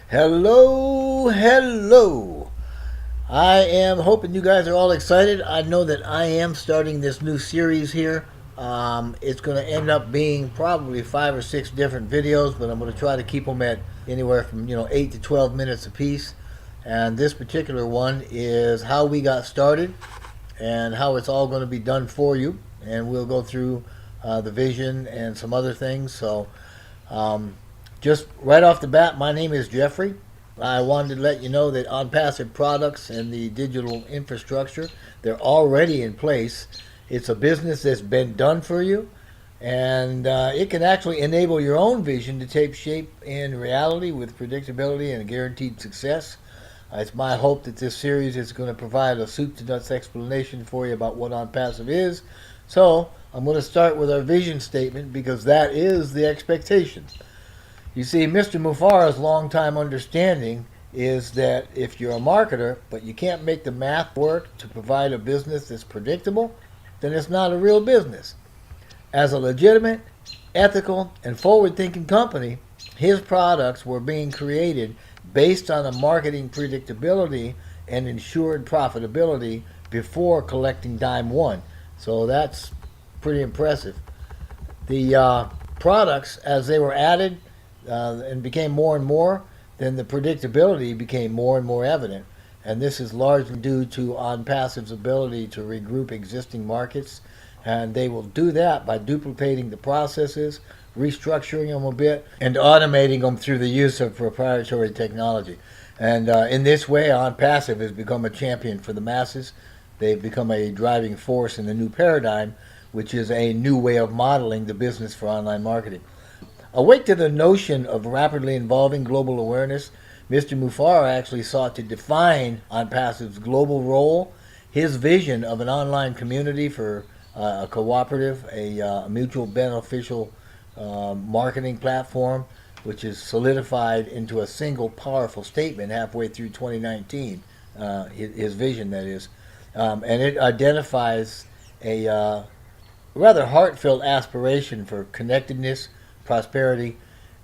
Hello, hello. I am hoping you guys are all excited. I know that I am starting this new series here. It's going to end up being probably 5 or 6 different videos, but I'm going to try to keep them at anywhere from 8 to 12 minutes apiece. And this particular one is how we got started and how it's all going to be done for you. And we'll go through the vision and some other things. So just right off the bat, my name is Jeffrey. I wanted to let you know that ONPASSIVE products and the digital infrastructure, they're already in place. It's a business that's been done for you, and it can actually enable your own vision to take shape in reality with predictability and guaranteed success. It's my hope that this series is going to provide a soup to nuts explanation for you about what ONPASSIVE is. So I'm going to start with our vision statement because that is the expectation. You see, Mr. Mufara's longtime understanding is that if you're a marketer, but you can't make the math work to provide a business that's predictable, then it's not a real business. As a legitimate, ethical, and forward-thinking company, his products were being created based on a marketing predictability and ensured profitability before collecting dime one. So that's pretty impressive. The products, as they were added, and became more and more, then the predictability became more and more evident. And this is largely due to ONPASSIVE's ability to regroup existing markets. And they will do that by duplicating the processes, restructuring them a bit, and automating them through the use of proprietary technology. And in this way, ONPASSIVE has become a champion for the masses. They've become a driving force in the new paradigm, which is a new way of modeling the business for online marketing. Awake to the notion of rapidly evolving global awareness, Mr. Mufara actually sought to define ONPASSIVE's global role, his vision of an online community for a cooperative, a mutual beneficial marketing platform, which is solidified into a single powerful statement halfway through 2019, his vision, that is. And it identifies a rather heartfelt aspiration for connectedness, prosperity,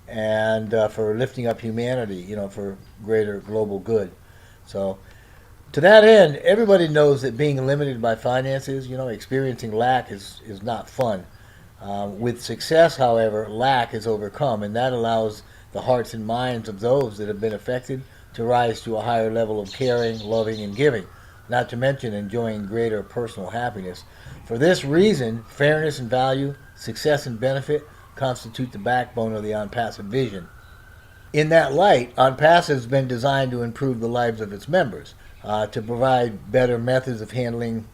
and for lifting up humanity, for greater global good. So to that end, everybody knows that being limited by finances, experiencing lack is not fun. With success, however, lack is overcome, and that allows the hearts and minds of those that have been affected to rise to a higher level of caring, loving, and giving, not to mention enjoying greater personal happiness. For this reason, fairness and value, success and benefit constitute the backbone of the ONPASSIVE vision. In that light, ONPASSIVE has been designed to improve the lives of its members, to provide better methods of handling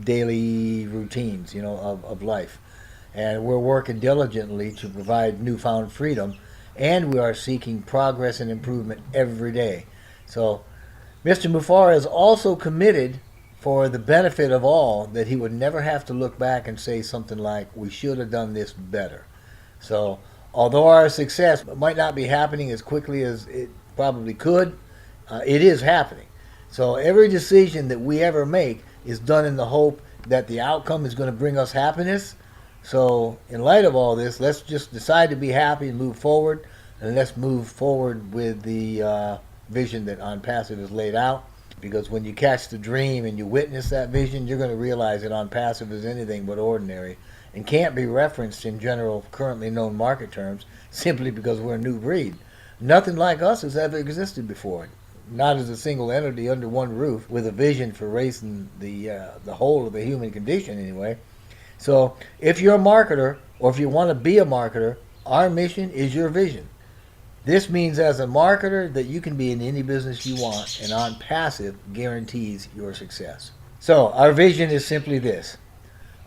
daily routines, of life. And we're working diligently to provide newfound freedom, and we are seeking progress and improvement every day. So Mr. Mufara is also committed for the benefit of all that he would never have to look back and say something like, we should have done this better. So although our success might not be happening as quickly as it probably could, it is happening. So every decision that we ever make is done in the hope that the outcome is going to bring us happiness. So in light of all this, let's just decide to be happy and move forward, and let's move forward with the vision that ONPASSIVE has laid out. Because when you catch the dream and you witness that vision, you're going to realize that ONPASSIVE is anything but ordinary and can't be referenced in general currently known market terms simply because we're a new breed. Nothing like us has ever existed before, not as a single entity under one roof with a vision for raising the whole of the human condition anyway. So if you're a marketer, or if you want to be a marketer, our mission is your vision. This means as a marketer that you can be in any business you want, and ONPASSIVE guarantees your success. So our vision is simply this.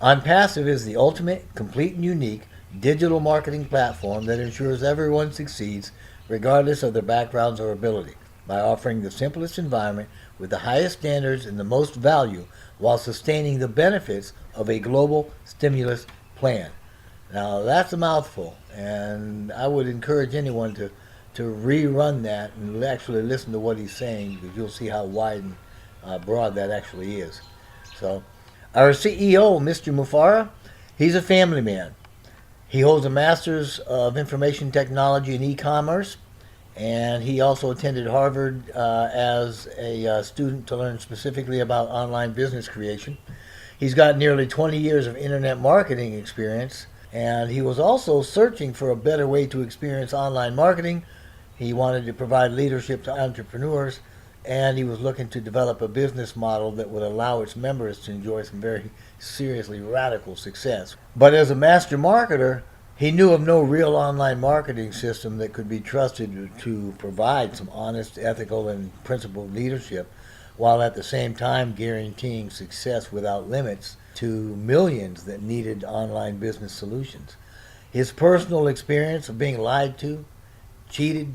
ONPASSIVE is the ultimate, complete, and unique digital marketing platform that ensures everyone succeeds regardless of their backgrounds or ability by offering the simplest environment with the highest standards and the most value while sustaining the benefits of a global stimulus plan. Now that's a mouthful, and I would encourage anyone to rerun that and actually listen to what he's saying, because you'll see how wide and broad that actually is. So our CEO, Mr. Mufara, he's a family man. He holds a Master's of Information Technology and E-Commerce and he also attended Harvard as a student to learn specifically about online business creation. He's got nearly 20 years of internet marketing experience, and he was also searching for a better way to experience online marketing. He wanted to provide leadership to entrepreneurs, and he was looking to develop a business model that would allow its members to enjoy some very seriously radical success. But as a master marketer, he knew of no real online marketing system that could be trusted to provide some honest, ethical, and principled leadership, while at the same time guaranteeing success without limits to millions that needed online business solutions. His personal experience of being lied to, cheated,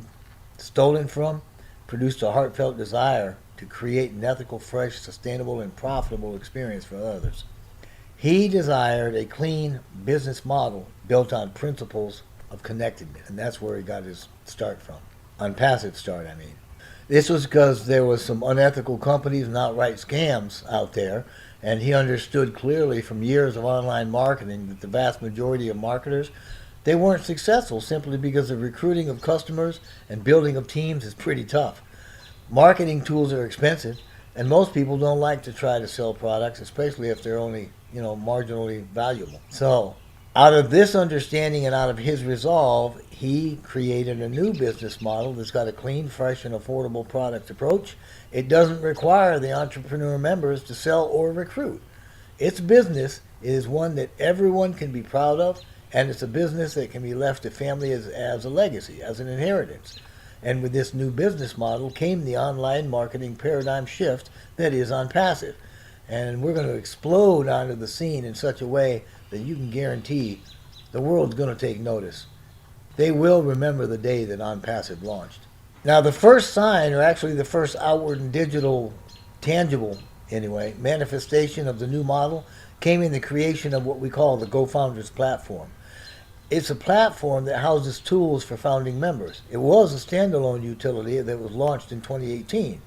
stolen from, produced a heartfelt desire to create an ethical, fresh, sustainable, and profitable experience for others. He desired a clean business model built on principles of connectedness, and that's where he got his start from. ONPASSIVE start, I mean. This was because there was some unethical companies and outright scams out there, and he understood clearly from years of online marketing that the vast majority of marketers, they weren't successful simply because the recruiting of customers and building of teams is pretty tough. Marketing tools are expensive, and most people don't like to try to sell products, especially if they're only marginally valuable. So, out of this understanding and out of his resolve, he created a new business model that's got a clean, fresh, and affordable product approach. It doesn't require the entrepreneur members to sell or recruit. Its business is one that everyone can be proud of, and it's a business that can be left to family as a legacy, as an inheritance. And with this new business model came the online marketing paradigm shift that is ONPASSIVE. And we're going to explode onto the scene in such a way that you can guarantee the world's going to take notice. They will remember the day that ONPASSIVE launched. Now, the first sign, or actually the first outward and digital, tangible anyway, manifestation of the new model came in the creation of what we call the GoFounders platform. It's a platform that houses tools for founding members. It was a standalone utility that was launched in 2018.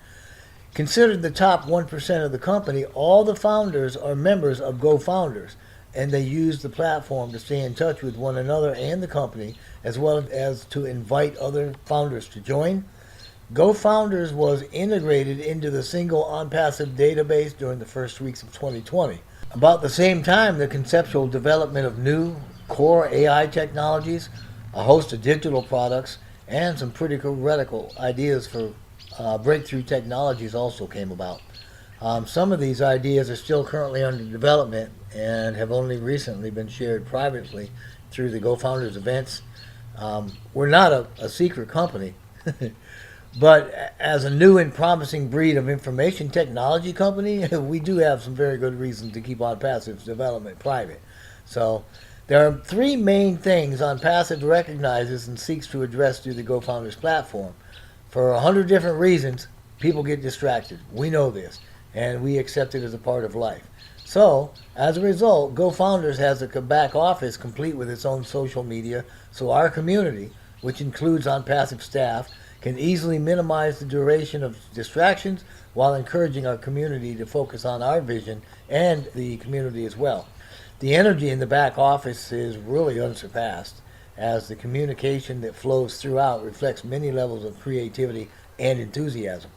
Considered the top 1% of the company, all the founders are members of GoFounders, and they use the platform to stay in touch with one another and the company, as well as to invite other founders to join. GoFounders was integrated into the single ONPASSIVE database during the first weeks of 2020. About the same time, the conceptual development of new core AI technologies, a host of digital products, and some pretty radical ideas for breakthrough technologies also came about. Some of these ideas are still currently under development and have only recently been shared privately through the GoFounders events. We're not a secret company, but as a new and promising breed of information technology company, we do have some very good reasons to keep ONPASSIVE's development private. So there are three main things ONPASSIVE recognizes and seeks to address through the GoFounders platform. For 100 different reasons, people get distracted. We know this, and we accept it as a part of life. So, as a result, GoFounders has a back office complete with its own social media, so our community, which includes ONPASSIVE staff, can easily minimize the duration of distractions while encouraging our community to focus on our vision and the community as well. The energy in the back office is really unsurpassed, as the communication that flows throughout reflects many levels of creativity and enthusiasm.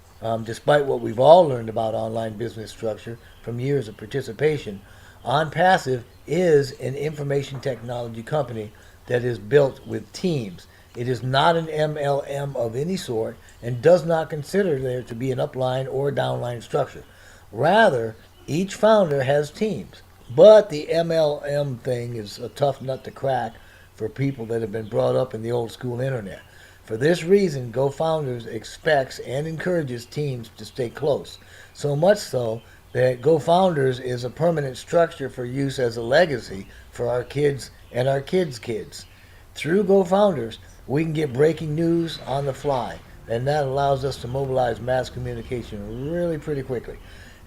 Despite what we've all learned about online business structure from years of participation, ONPASSIVE is an information technology company that is built with teams. It is not an MLM of any sort and does not consider there to be an upline or downline structure. Rather, each founder has teams. But the MLM thing is a tough nut to crack for people that have been brought up in the old school internet. For this reason, GoFounders expects and encourages teams to stay close. So much so that GoFounders is a permanent structure for use as a legacy for our kids and our kids' kids. Through GoFounders, we can get breaking news on the fly, and that allows us to mobilize mass communication really pretty quickly.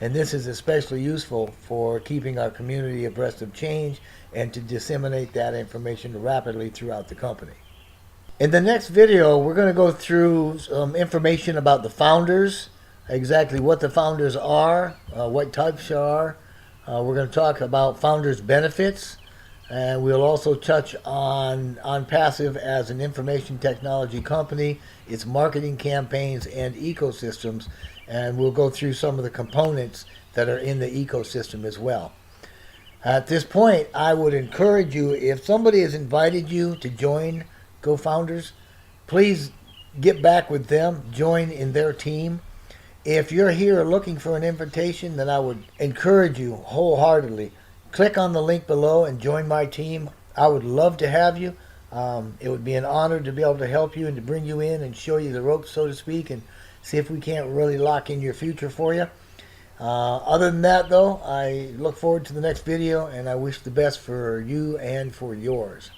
And this is especially useful for keeping our community abreast of change and to disseminate that information rapidly throughout the company. In the next video, we're going to go through some information about the founders, exactly what the founders are, what types are. We're going to talk about founders' benefits, And we'll also touch on OnPassive as an information technology company, its marketing campaigns and ecosystems, and we'll go through some of the components that are in the ecosystem as well. At this point, I would encourage you, if somebody has invited you to join GoFounders, please get back with them, join in their team. If you're here looking for an invitation, then I would encourage you wholeheartedly. Click on the link below and join my team. I would love to have you. It would be an honor to be able to help you and to bring you in and show you the ropes, so to speak, and see if we can't really lock in your future for you. Other than that, though, I look forward to the next video, and I wish the best for you and for yours.